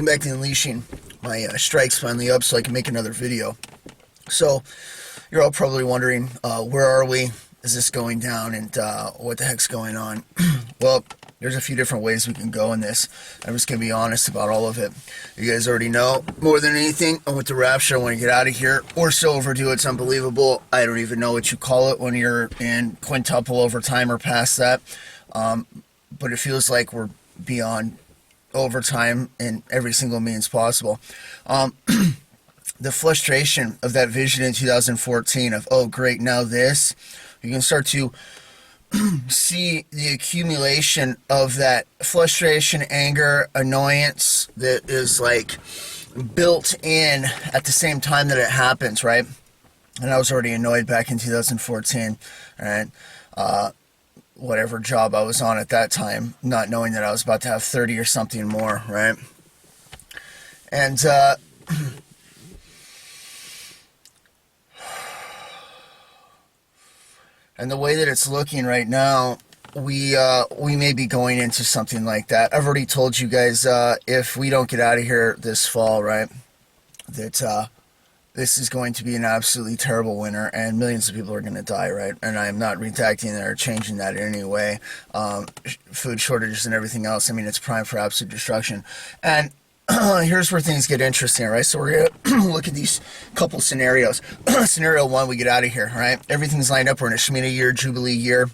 back to unleashing my strikes finally up so I can make another video. So, you're all probably wondering, where are we? Is this going down? And what the heck's going on? Well, there's a few different ways we can go in this. I'm just going to be honest about all of it. You guys already know, more than anything, I went to Rapture. I want to get out of here. We're so overdue, it's unbelievable. I don't even know what you call it when you're in quintuple overtime or past that. But it feels like we're beyond overtime in every single means possible. The frustration of that vision in 2014 of, oh great, now this, you can start to see the accumulation of that frustration, anger, annoyance that is like built in at the same time that it happens, right? And I was already annoyed back in 2014, right? Whatever job I was on at that time, not knowing that I was about to have 30 or something more, right? And and the way that it's looking right now, we may be going into something like that. I've already told you guys, if we don't get out of here this fall, right, that this is going to be an absolutely terrible winter, and millions of people are going to die, right? And I'm not redacting that or changing that in any way. Food shortages and everything else, I mean, it's prime for absolute destruction. And here's where things get interesting, right? So we're going to look at these couple scenarios. Scenario one, we get out of here, right? Everything's lined up. We're in a Shemitah year, Jubilee year.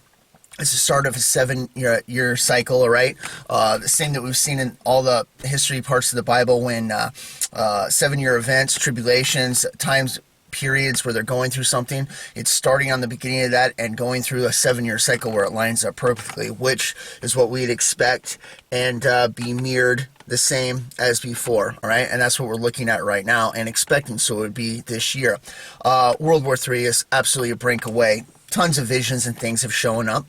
It's the start of a 7-year cycle, all right? The same that we've seen in all the history parts of the Bible when 7-year events, tribulations, times, periods where they're going through something. It's starting on the beginning of that and going through a 7-year cycle where it lines up perfectly, which is what we'd expect and be mirrored the same as before, all right? And that's what we're looking at right now and expecting, so it would be this year. World War III is absolutely a brink away. Tons of visions and things have shown up.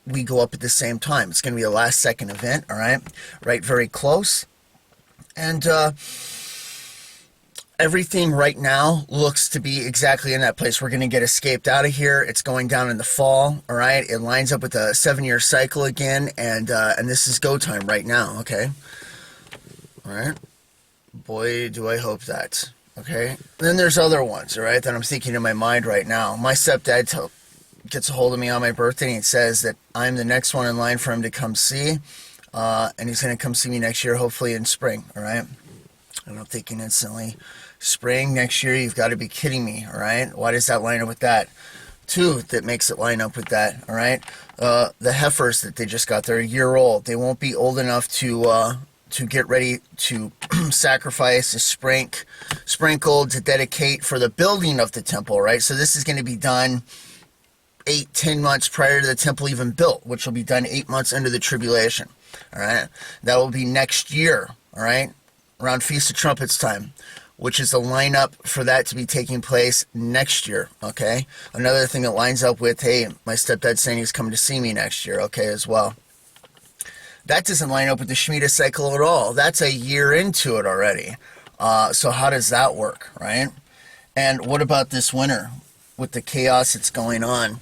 We go up at the same time. It's going to be a last-second event, all right? Right, very close. And everything right now looks to be exactly in that place. We're going to get escaped out of here. It's going down in the fall, all right? It lines up with a 7-year cycle again, and this is go time right now, okay? All right? Boy, do I hope that, okay? Then there's other ones, all right, that I'm thinking in my mind right now. My stepdad gets a hold of me on my birthday, and he says that I'm the next one in line for him to come see, and he's going to come see me next year, hopefully in spring, all right? And I'm thinking instantly, spring next year, you've got to be kidding me, all right? Why does that line up with that? Two that makes it line up with that, all right? The Heifers that they just got, they're a year old. They won't be old enough to get ready to sacrifice, to sprinkle, to dedicate for the building of the temple, right? So this is going to be done 8-10 months prior to the temple even built, which will be done 8 months into the tribulation, all right? That will be next year, all right? Around Feast of Trumpets time, which is the lineup for that to be taking place next year, okay? Another thing that lines up with, hey, my stepdad's saying he's coming to see me next year, okay, as well. That doesn't line up with the Shemitah cycle at all. That's a year into it already. So how does that work, right? And what about this winter with the chaos that's going on?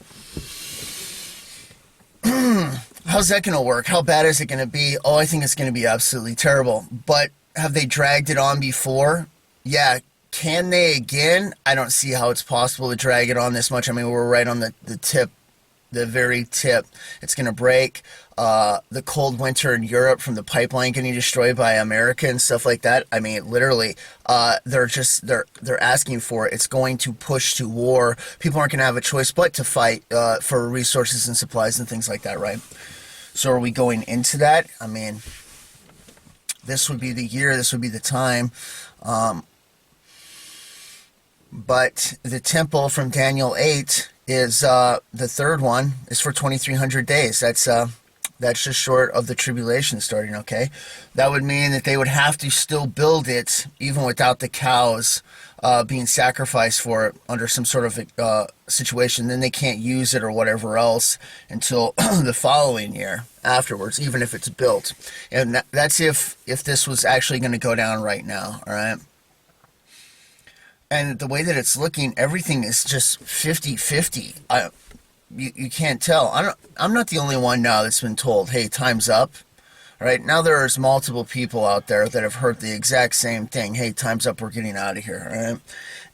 How's that going to work? How bad is it going to be? Oh, I think it's going to be absolutely terrible. But have they dragged it on before? Yeah. Can they again? I don't see how it's possible to drag it on this much. I mean, we're right on the tip, the very tip. It's going to break. The cold winter in Europe from the pipeline getting destroyed by America and stuff like that. I mean, literally, they're asking for it. It's going to push to war. People aren't going to have a choice but to fight for resources and supplies and things like that, right? So are we going into that? I mean, this would be the year. This would be the time. But the temple from Daniel 8 is the third one is for 2,300 days. That's just short of the tribulation starting, okay? That would mean that they would have to still build it even without the cows being sacrificed for it under some sort of situation. Then they can't use it or whatever else until the following year afterwards, even if it's built. And that's if this was actually going to go down right now, all right? And the way that it's looking, everything is just 50-50. You can't tell. I'm not the only one now that's been told, hey, time's up, Right now, there's multiple people out there that have heard the exact same thing. Hey, time's up. We're getting out of here. Right?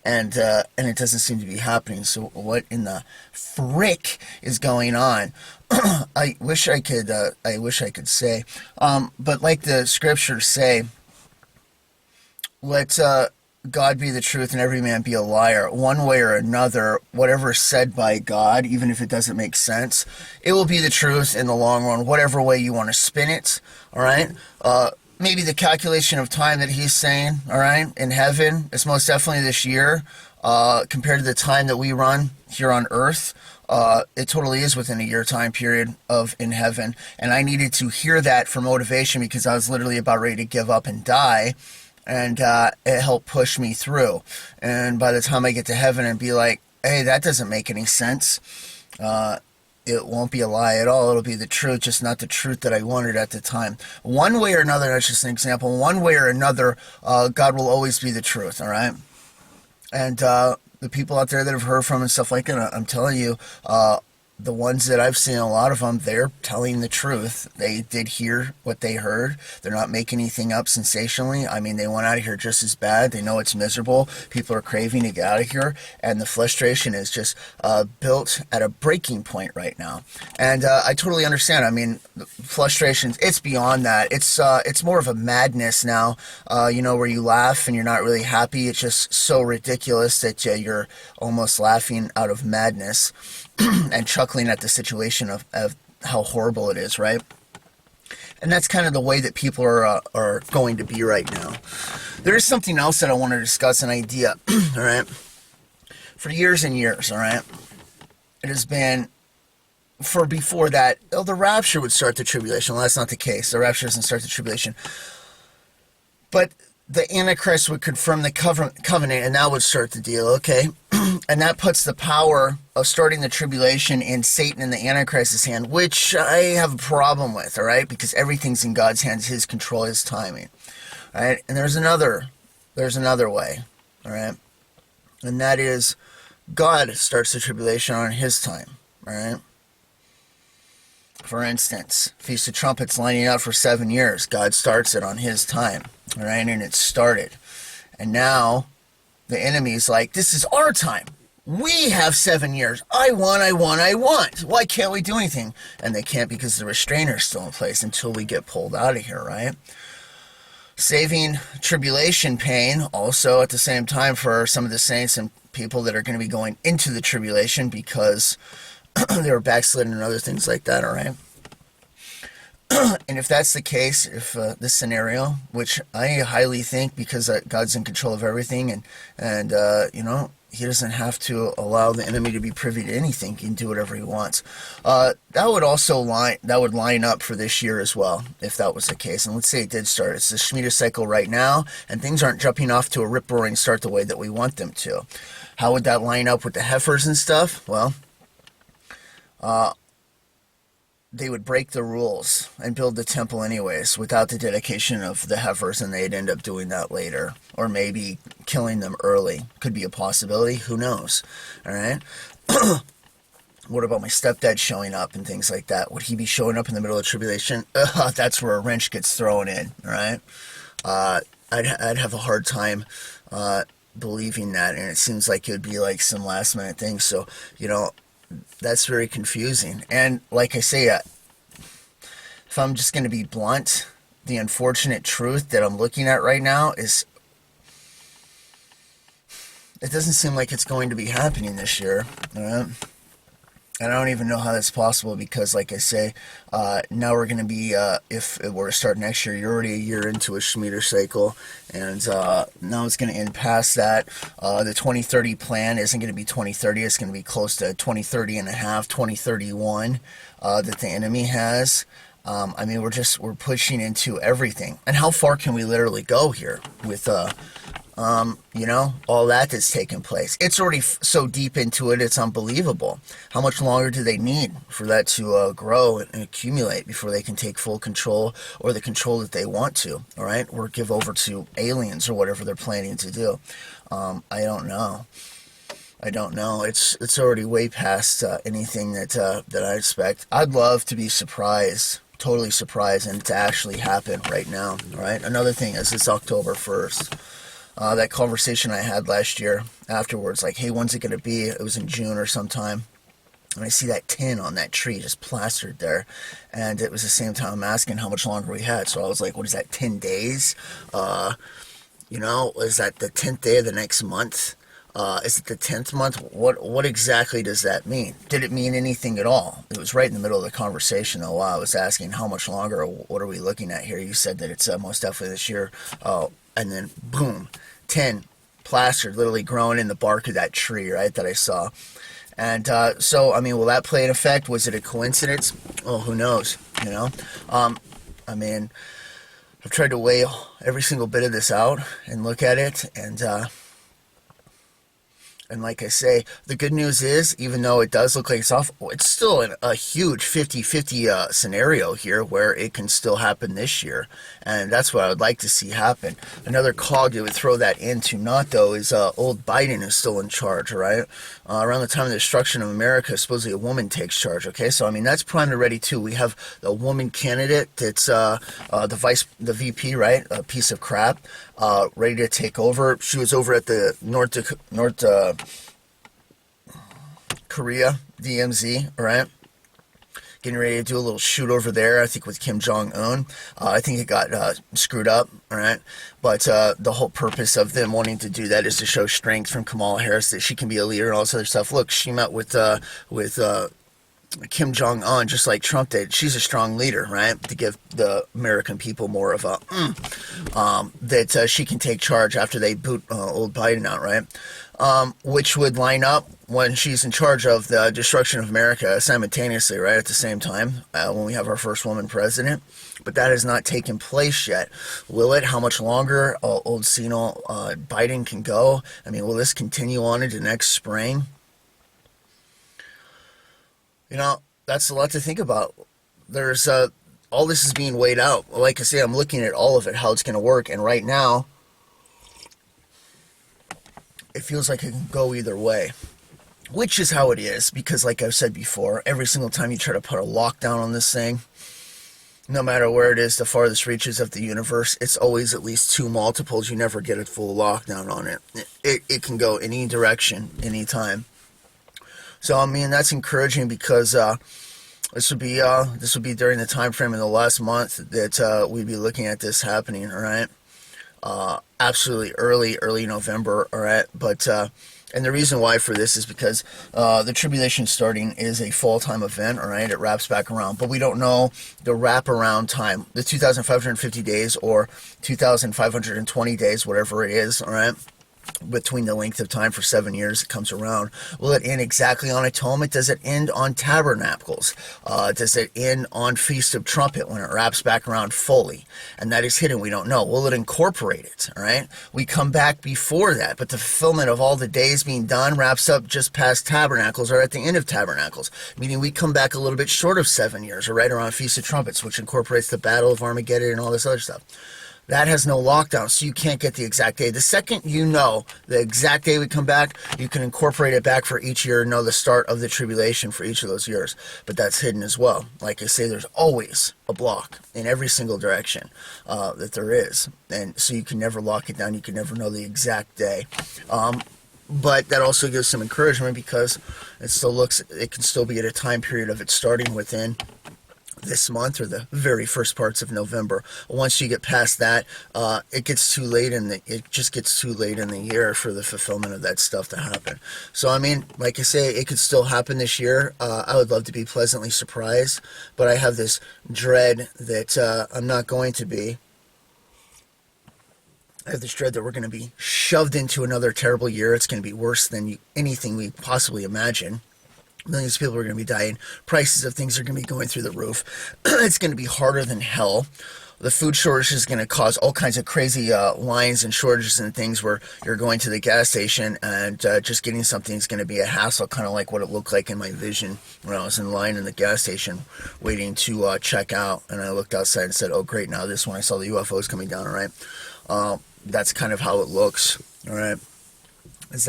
And it doesn't seem to be happening. So what in the frick is going on? I wish I could. I wish I could say. But like the scriptures say, let God be the truth and every man be a liar. One way or another, whatever is said by God, even if it doesn't make sense, it will be the truth in the long run, whatever way you want to spin it. All right. Maybe the calculation of time that he's saying, all right, in heaven, is most definitely this year, compared to the time that we run here on earth. It totally is within a year time period of in heaven. And I needed to hear that for motivation because I was literally about ready to give up and die. And it helped push me through. And by the time I get to heaven and be like, hey, that doesn't make any sense, it won't be a lie at all. It'll be the truth, just not the truth that I wanted at the time. One way or another, that's just an example, one way or another, God will always be the truth, all right? And the people out there that have heard from and stuff like that, I'm telling you, the ones that I've seen, a lot of them, they're telling the truth. They did hear what they heard. They're not making anything up sensationally. I mean, they want out of here just as bad. They know it's miserable. People are craving to get out of here. And the frustration is just built at a breaking point right now. And I totally understand. I mean, frustrations, it's beyond that. It's more of a madness now, where you laugh and you're not really happy. It's just so ridiculous that you're almost laughing out of madness. And chuckling at the situation of how horrible it is, right? And that's kind of the way that people are going to be right now. There is something else that I want to discuss, an idea, all right? For years and years, all right? It has been, for before that, the rapture would start the tribulation. Well, that's not the case. The rapture doesn't start the tribulation. But the Antichrist would confirm the covenant, and that would start the deal, okay? And that puts the power of starting the tribulation in Satan and the Antichrist's hand, which I have a problem with, all right? Because everything's in God's hands, his control, his timing, all right? And there's another way, all right? And that is God starts the tribulation on his time, all right? For instance, Feast of Trumpets lining up for 7 years. God starts it on his time, all right? And it started. And now the enemy's like, this is our time. We have 7 years. I want. Why can't we do anything? And they can't because the restrainer's still in place until we get pulled out of here, right? Saving tribulation pain also at the same time for some of the saints and people that are going to be going into the tribulation because they were backslidden and other things like that, all right? And if that's the case, if this scenario, which I highly think because God's in control of everything and he doesn't have to allow the enemy to be privy to anything. He can do whatever he wants. That would line up for this year as well, if that was the case. And let's say it did start. It's the Shemitah cycle right now, and things aren't jumping off to a rip-roaring start the way that we want them to. How would that line up with the Heifers and stuff? Well, they would break the rules and build the temple anyways without the dedication of the Heifers, and they'd end up doing that later. Or maybe killing them early. Could be a possibility. Who knows? All right? What about my stepdad showing up and things like that? Would he be showing up in the middle of tribulation? That's where a wrench gets thrown in, all right? I'd have a hard time believing that, and it seems like it would be like some last minute thing. So, that's very confusing. And like I say, if I'm just going to be blunt, the unfortunate truth that I'm looking at right now is it doesn't seem like it's going to be happening this year. And I don't even know how that's possible because, like I say, now we're going to be, if it were to start next year, you're already a year into a Shemitah cycle, and now it's going to end past that. The 2030 plan isn't going to be 2030. It's going to be close to 2030 and a half, 2031 that the enemy has. I mean, we're pushing into everything. And how far can we literally go here with all that's taken place? It's already so deep into it, it's unbelievable. How much longer do they need for that to grow and accumulate before they can take full control, or the control that they want to, all right? Or give over to aliens or whatever they're planning to do. I don't know. It's already way past anything that I expect. I'd love to be surprised totally surprised, and to actually happen right now. All right. Another thing is it's October 1st. That conversation I had last year afterwards, like, hey, when's it going to be? It was in June or sometime. And I see that tin on that tree just plastered there. And it was the same time I'm asking how much longer we had. So I was like, what is that, 10 days? You know, is that the 10th day of the next month? Is it the 10th month? What exactly does that mean? Did it mean anything at all? It was right in the middle of the conversation, though. While I was asking how much longer, or what are we looking at here? You said that it's most definitely this year. And then, boom, 10 plastered, literally growing in the bark of that tree, right, that I saw. And so, I mean, will that play an effect? Was it a coincidence? Oh, who knows, you know? I mean, I've tried to weigh every single bit of this out and look at it, and like I say, the good news is, even though it does look like it's off, it's still a huge 50-50 scenario here where it can still happen this year. And that's what I would like to see happen. Another cog that would throw that into not, though, is old Biden is still in charge, right? Around the time of the destruction of America, supposedly a woman takes charge, okay? So, I mean, that's primed already, too. We have the woman candidate that's the VP, right? A piece of crap, ready to take over. She was over at the North Korea, DMZ, right? Getting ready to do a little shoot over there, I think with Kim Jong-un. I think it got screwed up, all right? But the whole purpose of them wanting to do that is to show strength from Kamala Harris, that she can be a leader and all this other stuff. Look, she met with Kim Jong-un just like Trump did. She's a strong leader, right? To give the American people more of a that she can take charge after they boot old Biden out, right? Which would line up when she's in charge of the destruction of America simultaneously, right at the same time, when we have our first woman president. But that has not taken place yet. Will it? How much longer old senile Biden can go? I mean, will this continue on into next spring? You know, that's a lot to think about. There's all this is being weighed out. Like I say, I'm looking at all of it, how it's going to work, and right now, it feels like it can go either way, which is how it is, because like I've said before, every single time you try to put a lockdown on this thing, no matter where it is, the farthest reaches of the universe, it's always at least 2 multiples. You never get a full lockdown on it. It can go any direction, anytime. So, I mean, that's encouraging, because this would be during the time frame in the last month that we'd be looking at this happening, all right? Absolutely early November, all right? But and the reason why for this is because the tribulation starting is a fall-time event, all right? It wraps back around, but we don't know the wrap-around time, the 2,550 days or 2,520 days, whatever it is, all right? Between the length of time for 7 years it comes around. Will it end exactly on Atonement? Does it end on Tabernacles? Does it end on Feast of Trumpet when it wraps back around fully? And that is hidden. We don't know. Will it incorporate it? All right. We come back before that, but the fulfillment of all the days being done wraps up just past Tabernacles or at the end of Tabernacles, meaning we come back a little bit short of 7 years, or right around Feast of Trumpets, which incorporates the Battle of Armageddon and all this other stuff. That has no lockdown, so you can't get the exact day. The second you know the exact day we come back, you can incorporate it back for each year and know the start of the tribulation for each of those years. But that's hidden as well. Like I say, there's always a block in every single direction that there is. And so you can never lock it down. You can never know the exact day. But that also gives some encouragement, because it can still be at a time period of it starting within this month or the very first parts of November. Once you get past that, it just gets too late in the year for the fulfillment of that stuff to happen. So, I mean, like I say, it could still happen this year. I would love to be pleasantly surprised, but I have this dread that I'm not going to be. I have this dread that we're going to be shoved into another terrible year. It's going to be worse than anything we possibly imagine. Millions of people are going to be dying. Prices of things are going to be going through the roof. It's going to be harder than hell. The food shortage is going to cause all kinds of crazy lines and shortages and things where you're going to the gas station and just getting something is going to be a hassle, kind of like what it looked like in my vision when I was in line in the gas station waiting to check out. And I looked outside and said, oh, great, now this one I saw the UFOs coming down, all right? That's kind of how it looks, all right? Is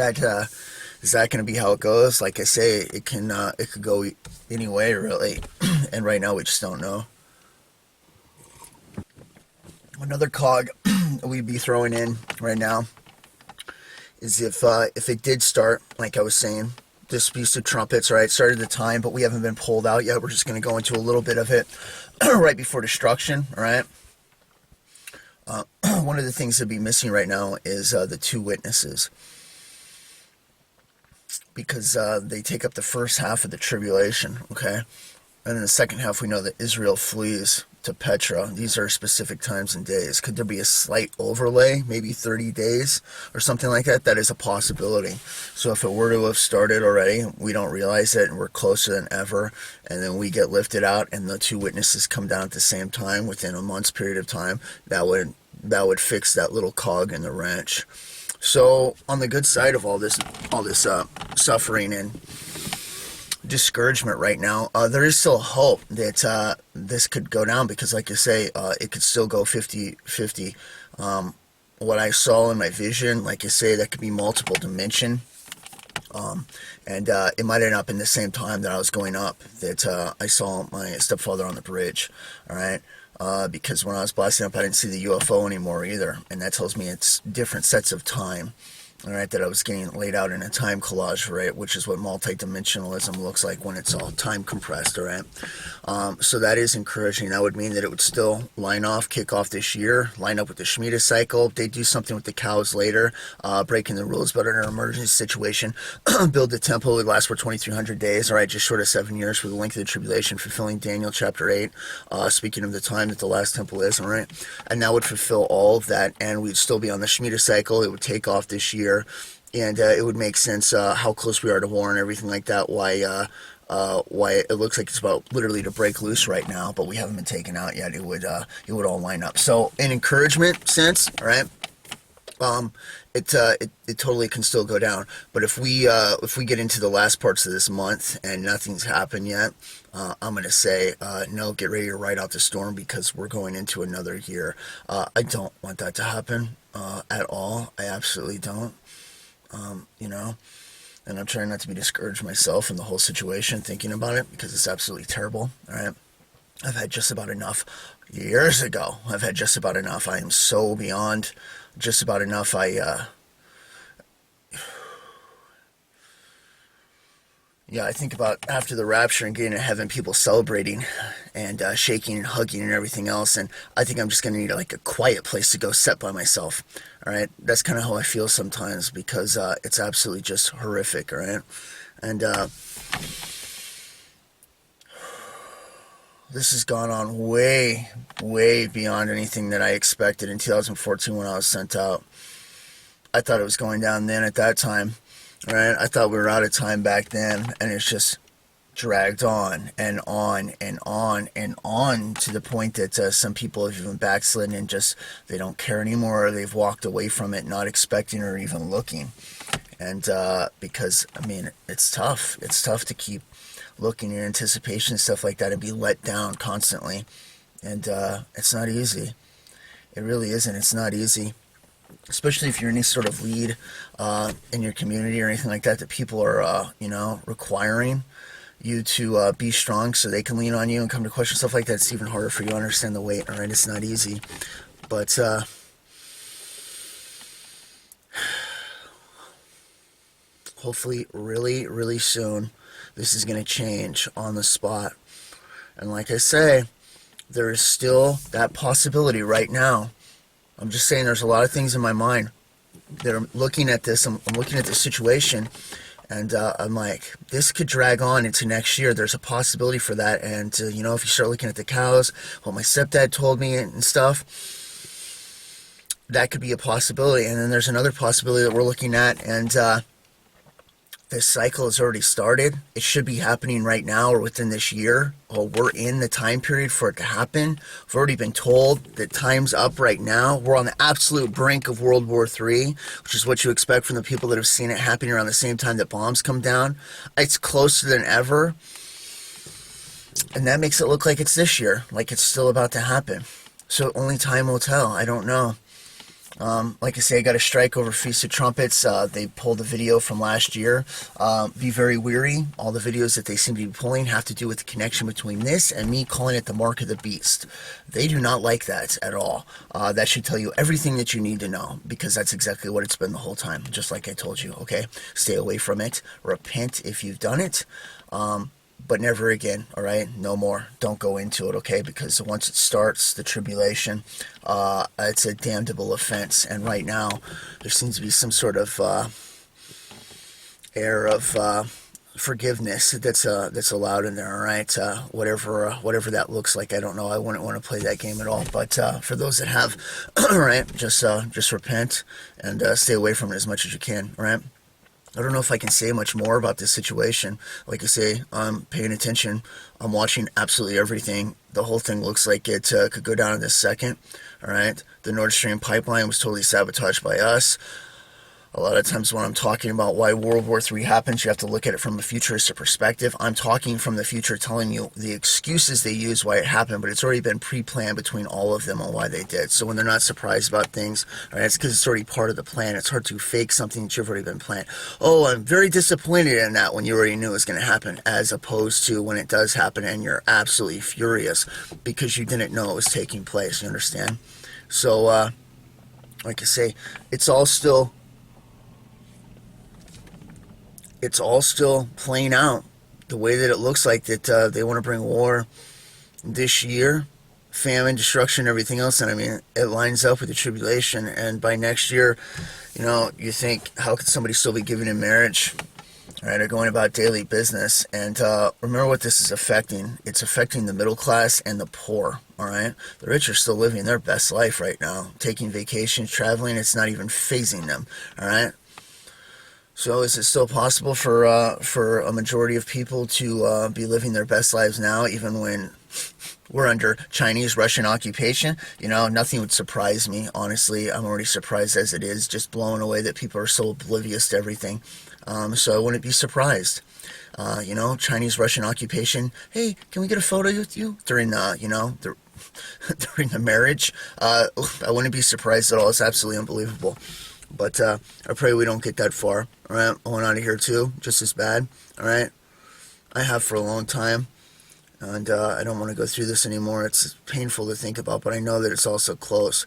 that going to be how it goes? Like I say, it could go any way, really. And right now, we just don't know. Another cog we'd be throwing in right now is if it did start, like I was saying, this Beast of Trumpets, right? Started the time, but we haven't been pulled out yet. We're just going to go into a little bit of it right before destruction, right? One of the things that'd be missing right now is the two witnesses, because they take up the first half of the tribulation, okay? And in the second half, we know that Israel flees to Petra. These are specific times and days. Could there be a slight overlay, maybe 30 days or something like that? That is a possibility. So if it were to have started already, we don't realize it, and we're closer than ever, and then we get lifted out, and the two witnesses come down at the same time within a month's period of time, that would fix that little cog in the wrench. So on the good side of all this suffering and discouragement right now, there is still hope that this could go down, because like I say, it could still go 50-50. What I saw in my vision, like I say, that could be multiple dimension, and it might end up in the same time that I was going up, that I saw my stepfather on the bridge, all right? Because when I was blasting up, I didn't see the UFO anymore either, and that tells me it's different sets of time, all right, that I was getting laid out in a time collage, right, which is what multidimensionalism looks like when it's all time compressed, all right? So that is encouraging. That would mean that it would still kick off this year, line up with the Shemitah cycle. They do something with the cows later, breaking the rules, but in an emergency situation, build the temple. It would last for 2,300 days, all right, just short of 7 years for the length of the tribulation, fulfilling Daniel chapter 8, speaking of the time that the last temple is, all right? And that would fulfill all of that, and we'd still be on the Shemitah cycle. It would take off this year. And it would make sense how close we are to war and everything like that, why it looks like it's about literally to break loose right now, but we haven't been taken out yet. It would all line up. So in encouragement sense, all right, it totally can still go down. But if we get into the last parts of this month and nothing's happened yet, I'm going to say, no, get ready to ride out the storm, because we're going into another year. I don't want that to happen at all. I absolutely don't. And I'm trying not to be discouraged myself in the whole situation, thinking about it, because it's absolutely terrible, all right? I've had just about enough years ago. I've had just about enough. I am so beyond just about enough. I think about after the rapture and getting to heaven, people celebrating and shaking and hugging and everything else, and I think I'm just going to need like a quiet place to go sit by myself, all right? That's kind of how I feel sometimes, because it's absolutely just horrific, all right? And this has gone on way, way beyond anything that I expected in 2014 when I was sent out. I thought it was going down then at that time. Right? I thought we were out of time back then, and it's just dragged on and on and on and on, to the point that some people have even backslidden and just, they don't care anymore, or they've walked away from it, not expecting or even looking. And because, I mean, it's tough. It's tough to keep looking in anticipation and stuff like that and be let down constantly. And it's not easy. It really isn't. It's not easy. Especially if you're any sort of lead in your community or anything like that, that people are, requiring you to be strong so they can lean on you and come to question stuff like that. It's even harder for you to understand the weight, all right? It's not easy. But hopefully really, really soon, this is going to change on the spot. And like I say, there is still that possibility right now. I'm just saying, there's a lot of things in my mind that are looking at this. I'm looking at the situation, and I'm like, this could drag on into next year. There's a possibility for that. And, if you start looking at the cows, what my stepdad told me and stuff, that could be a possibility. And then there's another possibility that we're looking at, and this cycle has already started. It should be happening right now or within this year. Or we're in the time period for it to happen. We've already been told that time's up right now. We're on the absolute brink of World War III, which is what you expect from the people that have seen it happening around the same time that bombs come down. It's closer than ever. And that makes it look like it's this year, like it's still about to happen. So only time will tell. I don't know. Like I say, I got a strike over Feast of Trumpets. They pulled a video from last year. Be very weary. All the videos that they seem to be pulling have to do with the connection between this and me calling it the mark of the beast. They do not like that at all. That should tell you everything that you need to know, because that's exactly what it's been the whole time, just like I told you, okay? Stay away from it. Repent if you've done it. But never again, all right? No more. Don't go into it, okay? Because once it starts, the tribulation, it's a damnable offense. And right now, there seems to be some sort of air of forgiveness that's allowed in there, all right? Whatever that looks like, I don't know. I wouldn't want to play that game at all. But for those that have, all right, just repent and stay away from it as much as you can, all right? I don't know if I can say much more about this situation. Like I say, I'm paying attention. I'm watching absolutely everything. The whole thing looks like it could go down in this second. All right. The Nord Stream pipeline was totally sabotaged by us. A lot of times when I'm talking about why World War III happens, you have to look at it from a futuristic perspective. I'm talking from the future, telling you the excuses they use why it happened, but it's already been pre-planned between all of them on why they did. So when they're not surprised about things, all right, it's because it's already part of the plan. It's hard to fake something that you've already been planned. Oh, I'm very disappointed in that when you already knew it was going to happen, as opposed to when it does happen and you're absolutely furious because you didn't know it was taking place. You understand? So, like I say, it's all still playing out the way that it looks like that they want to bring war this year, famine, destruction, everything else. And I mean, it lines up with the tribulation. And by next year, you think, how could somebody still be giving in marriage, right, or going about daily business? And remember what this is affecting. It's affecting the middle class and the poor, all right? The rich are still living their best life right now, taking vacations, traveling. It's not even phasing them, all right? So is it still possible for a majority of people to be living their best lives now, even when we're under Chinese, Russian occupation? Nothing would surprise me, honestly. I'm already surprised as it is, just blown away that people are so oblivious to everything. So I wouldn't be surprised. Chinese, Russian occupation. Hey, can we get a photo with you during during the marriage? I wouldn't be surprised at all. It's absolutely unbelievable. But I pray we don't get that far. All right, I want out of here too, just as bad. All right, I have for a long time, and I don't want to go through this anymore. It's painful to think about, but I know that it's also close.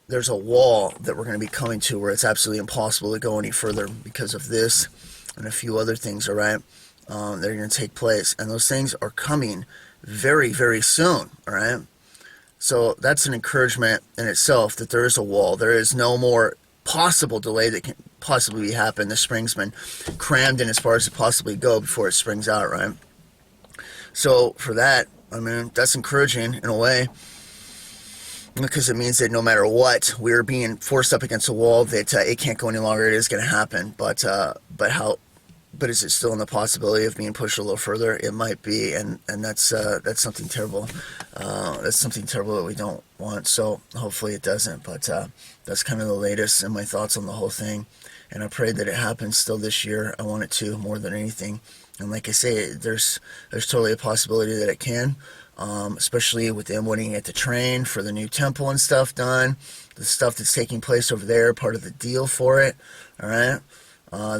There's a wall that we're going to be coming to where it's absolutely impossible to go any further because of this and a few other things. All right, that are going to take place, and those things are coming very, very soon. All right, so that's an encouragement in itself that there is a wall. There is no more possible delay that can possibly happen. The spring's been crammed in as far as it possibly go before it springs out, right? So for that, I mean, that's encouraging in a way, because it means that no matter what, we're being forced up against a wall that it can't go any longer. It is going to happen, but is it still in the possibility of being pushed a little further? It might be, and that's something terrible. That's something terrible that we don't want. So hopefully it doesn't. But that's kind of the latest and my thoughts on the whole thing. And I pray that it happens still this year. I want it to more than anything. And like I say, there's totally a possibility that it can, especially with them wanting to get the train for the new temple and stuff done. The stuff that's taking place over there, part of the deal for it. All right.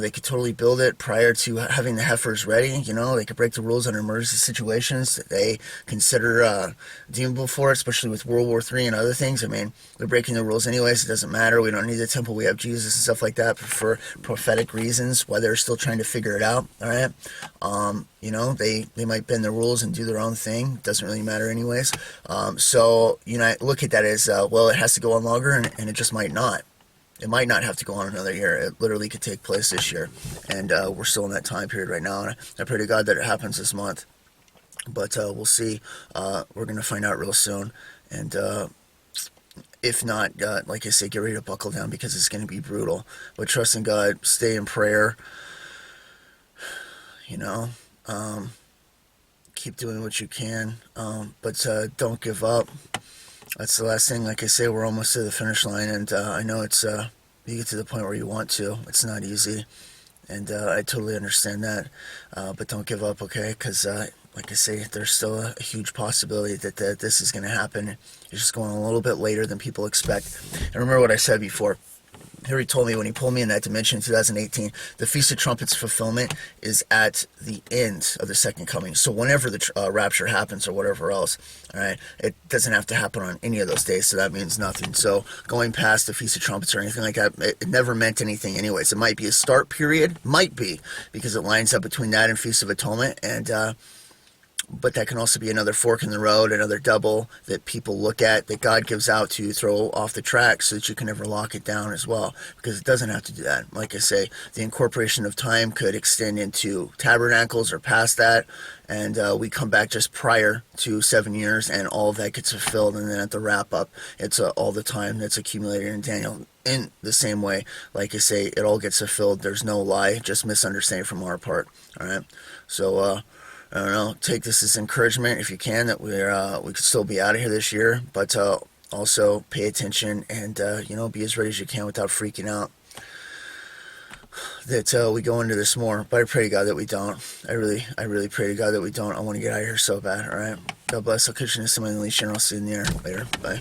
They could totally build it prior to having the Heifers ready. They could break the rules under emergency situations that they consider deemable for it, especially with World War III and other things. I mean, they're breaking the rules anyways. It doesn't matter. We don't need the temple. We have Jesus and stuff like that for prophetic reasons, while they're still trying to figure it out. All right. They might bend the rules and do their own thing. It doesn't really matter anyways. So I look at that as, well, it has to go on longer, and it just might not. It might not have to go on another year. It literally could take place this year. And we're still in that time period right now. And I pray to God that it happens this month. But we'll see. We're going to find out real soon. And if not, like I say, get ready to buckle down, because it's going to be brutal. But trust in God. Stay in prayer. Keep doing what you can. But don't give up. That's the last thing. Like I say, we're almost to the finish line, and I know it's you get to the point where you want to. It's not easy, and I totally understand that. But don't give up, okay? Because like I say, there's still a huge possibility that this is going to happen. It's just going a little bit later than people expect. And remember what I said before. Here he told me when he pulled me in that dimension in 2018, the Feast of Trumpets fulfillment is at the end of the second coming. So whenever the rapture happens or whatever else, all right, it doesn't have to happen on any of those days, so that means nothing. So going past the Feast of Trumpets or anything like that, it never meant anything anyways. It might be a start period, might be, because it lines up between that and Feast of Atonement, and but that can also be another fork in the road, another double that people look at, that God gives out to throw off the track so that you can never lock it down as well, because it doesn't have to do that. Like I say, the incorporation of time could extend into Tabernacles or past that, and we come back just prior to 7 years, and all of that gets fulfilled, and then at the wrap-up, it's all the time that's accumulated in Daniel. In the same way, like I say, it all gets fulfilled. There's no lie, just misunderstanding from our part, all right? So, I don't know, take this as encouragement if you can, that we could still be out of here this year, but also pay attention and be as ready as you can without freaking out. That we go into this more, but I pray to God that we don't. I really pray to God that we don't. I want to get out of here so bad. All right, God bless. I'll catch you in some of the leash, and I'll see you in the air later. Bye.